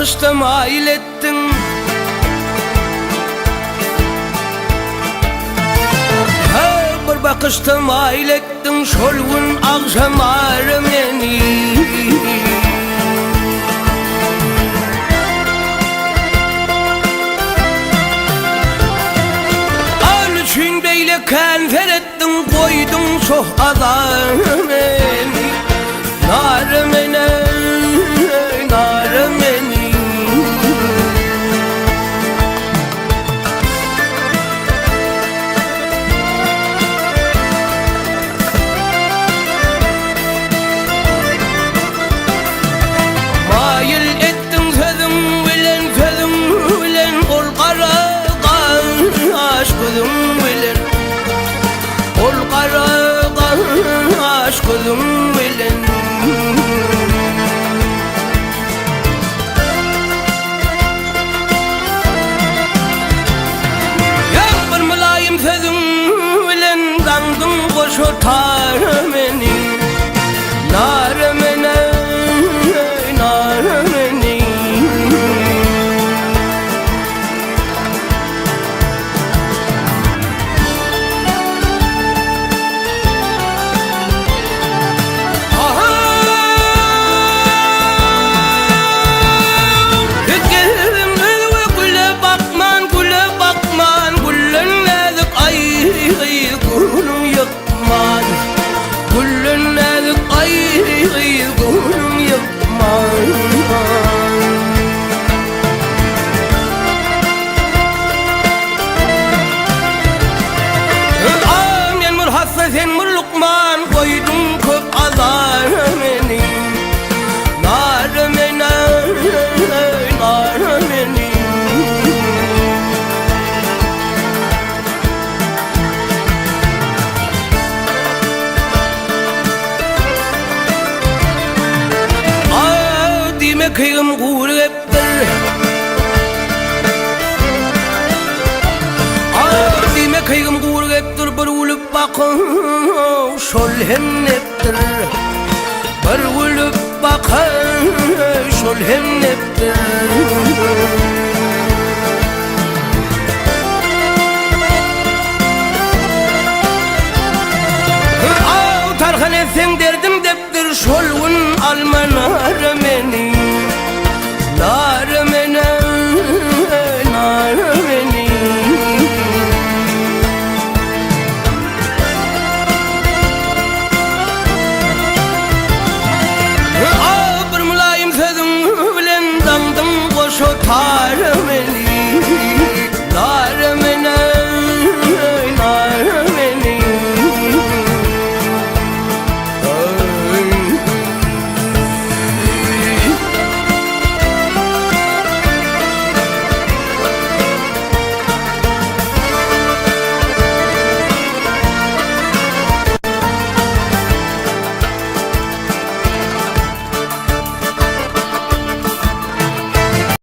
bakışta mail ettin. Bir bakışta mail ettin şol gün akşamar meni. Al üçün beyle kenfer ettin, koydun çok adam meni. Nar meni, nar meni. Mail ettin sözüm bilen, sözüm bilen, ol kara kaş gözüm bilen, ol kara kaş gözüm bilen. Yan bir mülayim sözüm bilen, dangdın koşutar beni. Nar meni, nar meni. Sen murlukman koydun köp azar meni. Nar meni, nar meni. Dime kıyım gurbettir. Dime kıyım gurbettir, bir ulup bakın şol hennettir. Bir ulup bakın şol hennettir.